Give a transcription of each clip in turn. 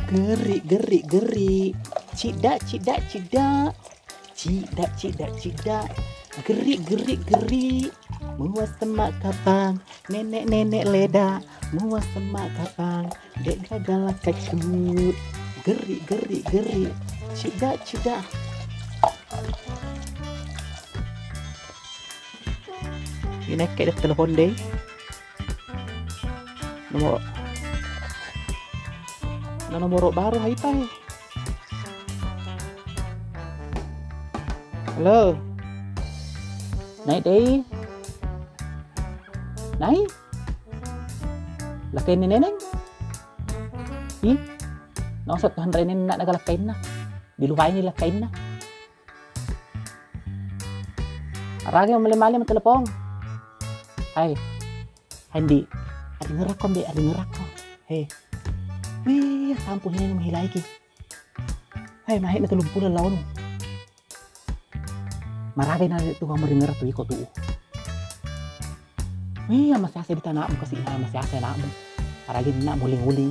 Gerik, gerik, gerik. Cidak, cidak, cidak. Cidak, cidak, cidak. Gerik, gerik, gerik. Muas semak kapang. Nenek-nenek leda. Muas semak kapang. Dek gagal kekut. Gerik, gerik, gerik. Cidak, cidak. Ini kayak telepon deh. Nomor baru hai pai. Halo. Naik deh. Naik. Lakain neneng. Ih. Nosot Tuhan renen nak nagalakain na. Dilupain nila kain na. Aragi ang malim-malim ang telepon. Hai. Hindi. Ada ngerakon deh, ada ngerakon. Hei. Wih, sampun ini menghilai ki. Hai, mahit na 30 lawan. Maragay na ito ang maringer to iko tuo. Wih, masaya di tanah mo kasi na masaya na mo. Maragay na muling-muling.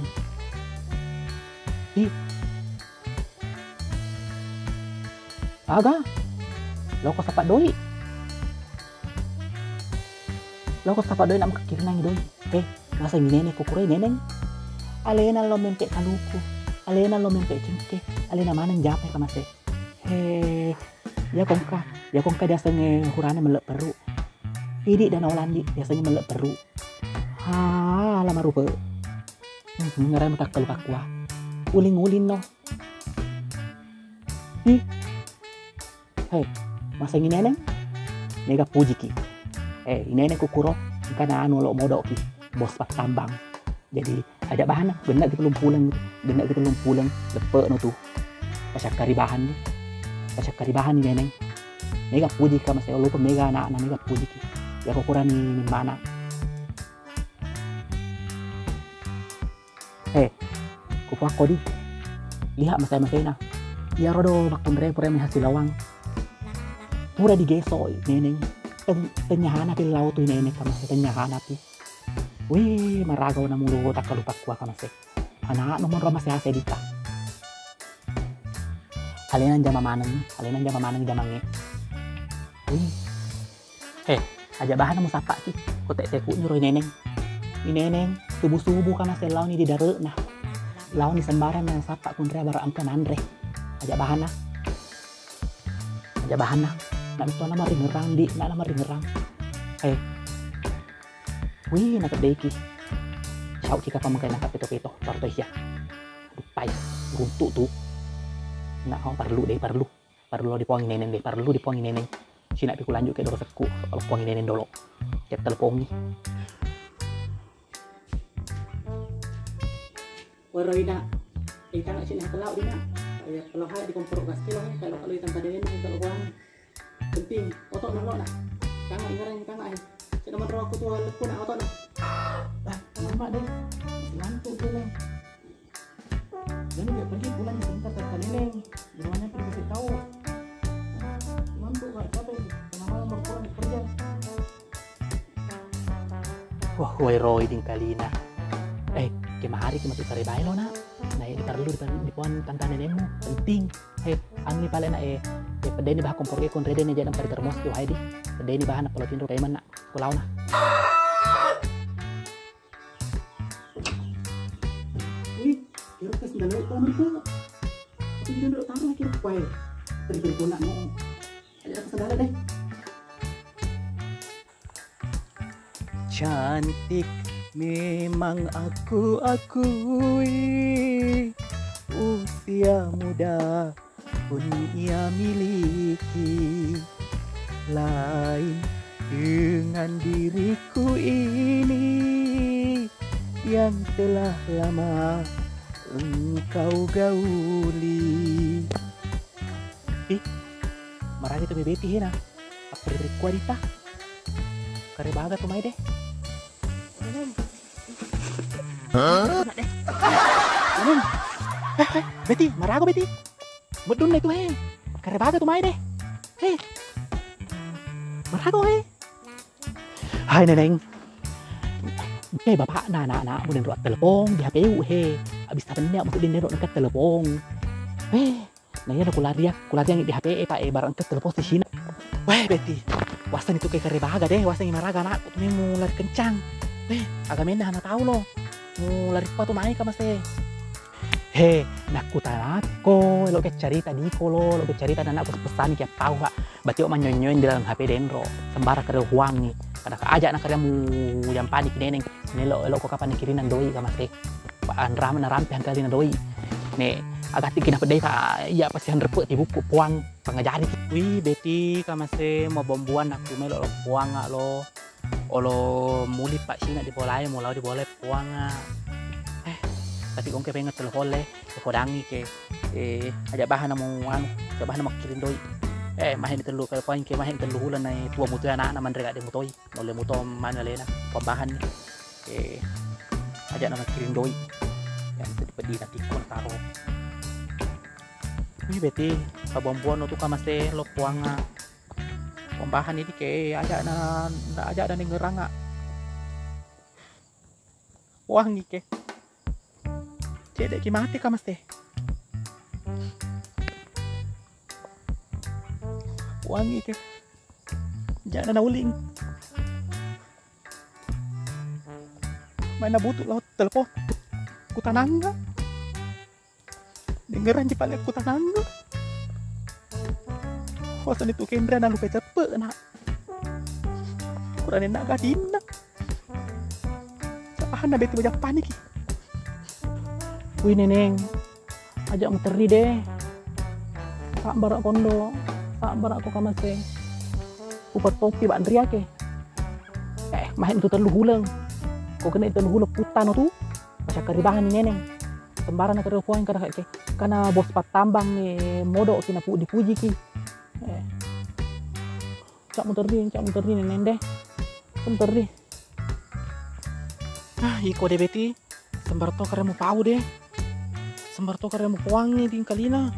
Ih. Aga. Loko sa padoy. Loko sa padoy na makakir na doy. Nasa nene kukuray neneng. Alena lo mempe kaluku. Alena lo mempe cengke. Alena manang japay ka mase. Ya kong ka dasang hurana melek peru. Idi dan Olandi biasanya melek peru. Lama rupa. Ngarai mata kalu kakwa. Uling-uling no. Masa ini neneng? Nega puji ki. Ini neneng kukuro. Karena anu lo modok ki. Bos pak tambang. Jadi ada bahan benak kita belum pulang lepek no tuh pasakari bahan ini neneng mega puji ka mas lupa mega anak mega puji ki ya ukuran ni mana kupa kodi lihat mas na ya rodo makundre pura mi hasil lawang pura digeso neneng tenyahana pi laut tu neneng ka mas tenyahana pi. Wih, maragaw na mulu tak kalupak kuha ka masik. Anak nomor masih ase dita. Halinan jamamanang jamangi. Wih. Aja bahan mo sapa ki. Kote teku nyuruh neneng. Ini neneng subuh-subuh ka masih law ni di dare nah. Law ni sembaran na sapa kundra bara amkan andre. Aja bahan na. Nak itu nama ringerang di, nak nama ringerang. Wih, nakadeki. Siyaw kika pa magkaya nakapito-pito. Parto siya. Dupay. Runtuk tuh. Perlu. Perlu dipuangin neneng deh. Sina piku lanjut ke dosekku. Kalau puangin neneng dulu. Cep telepongi. Waroina. Kita nak sini kelau dina. Kalau hai di kompor gas kilo kalau ikan padanya ini kalau uang penting. Otot nolo nah. Kanga ingaran kanga ai. Saya nomor aku tuh lekun auto nah. Lama deh. Ngantuk tuh neng. Dan dia pergi pulang sebentar ke neneng. Gimana pergi kasih tahu. Ngantuk gak capek. Tengah malam baru pulang kerja. Wah, Roy ding kalina. Kemari ke masuk sare bae lo nak. Nah, perlu di puan tante nenekmu. Penting. Angni pala na pedeni bah kompor ke kon reden aja pari termos ki wahai di. Pedeni bahan apa lo tinro kayak mana? Kulau nah. Wih, kira kes ndalo ko mereka. Tapi ndalo taruh kira kuai. Terberguna mo. Ada kesendala deh. Cantik memang aku akui, usia muda pun ia miliki, lain dengan diriku ini yang telah lama engkau gauli. Marami to bebeti hina, apri kualita, kare baga tumay deh. Betty, marago Betty. Medun na ito Karabaga tumay deh. Marago Hai neneng. bapak nak mau nero telepon di HP he. Abis apa nih maksud dia nero dekat telepon. Nah ya aku lari di HP pak barang ke telepon di sini. Weh Betty, wasan itu kayak bahaga deh, wasan yang maraga nak, tuh mau lari kencang. Agak mendah anak tahu loh, mau lari apa tuh main kan mas nak kutana ko, lo ke cerita di kolo, lo ke cerita dan aku pesan kayak tahu pak, berarti om nyonyoin di dalam HP Denro, sembara kerja uang nih, karena ajak nak kerja mu yang panik neneng, nih lo kok kapan kirinan doi kan mas ram rampihan kali doi, nih agak tinggi dapat deh kak, iya pasti reput di buku puang pengajari. Wih Betty kan mas mau bombuan aku melo lo puang nggak lo, olo muli pak sih nak diboleh, mau di boleh puang tapi kong pengen telepon le, dangi ke, ajak bahan mau coba bahan mau kirim doi, mahin telu kalau poin ke mahin telu hulan nai tua mutu anak naman rega de mutoi, nole muto mana lena, pembahan ajak nama kirim doi, yang dipedi nanti kon taro. Ini Betty, pabombuan tu kamase lo puanga, pembahan ini ke ajak dan ngeranga, puang ni ke. Cedek ki mati ka mas teh. Wangi ke. Jangan uling. Main butuh laut telepon. Ku tanangga. Dengeran cepat ku tanangga. Wasan itu Kendra na lupa cepet nak. Kurang enak gadina. Sapahan na beti banyak panik. Wih neneng, ajak nguteri deh. Sak barak kondo, sak barak kok kamase. Upat topi bak Andrea ke. Main itu terlalu hulang. Kok kena itu terlalu hulang putan tu. Macam keribahan ni neneng. Sembaran nak kerja poin kada ke. Karena bos pat tambang ni modok kena dipuji ki. Cak nguteri neneng deh. Nguteri. Iko deh Betty. Sembar to karena mau pau deh. Sembar to karena mau kuangi di kalina.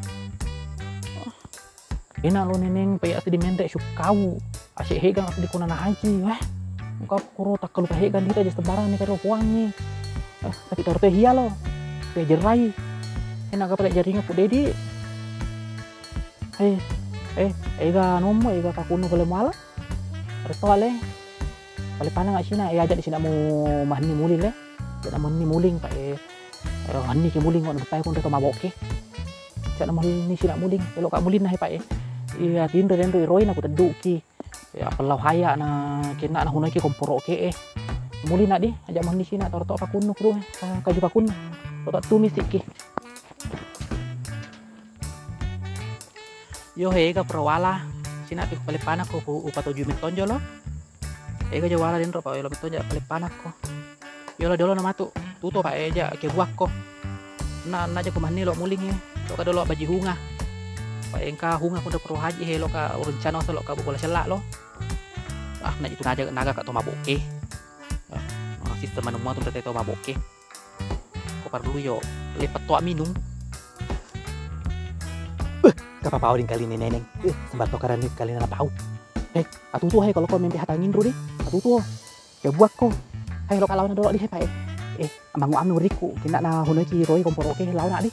Enak lo neneng pay asa di mendek syuk kau. Asyik hegang asa di kuna na haji. Muka kuro tak kalau hegang kita aja sembaran nih karena kuangi. Tapi torte hia lo. Pe jerai. Enak apa jaringan pu dedi. Ega nomo ega kakuno kale mala. Reto ale. Pale panang asina ajak di sini mau mahni mulin le. Jangan mau ni muling pak hani ke muling on depan pun mabok ke. Jangan mau ni sila muling. Kalau kak mulin nah pak iya tinder roi aku teduk ki. Ya pelau haya na kena na hunai ki komporo ke mulin nak di ajak mau ni sina tor kakuno kru kaju kakuno. Tok tumis ki. Yo hega perwala sina pi pale panak ko upato jumit tonjo lo. Ega jawala dentro pak lo tonjo pale panak ko. Yo dolo nama tu tuto pak aja ke buak ko na aja kumani lo muling lo ka dolo baji hunga pak engka hunga ko pro haji he lo ka rencana lo ka bola selak lo na itu naga ka to maboke sistem anu tu tete to maboke ko perlu yo lepat to minum kapa pau ding kali ni neneng sembar to karani kali na pau atu tu he kalau ko mimpi hatangin ru di atu tu ke buak ko hay lo kalau na dolo di pak amang anu riku kena na hunoi ki roi komporo ke lau nak di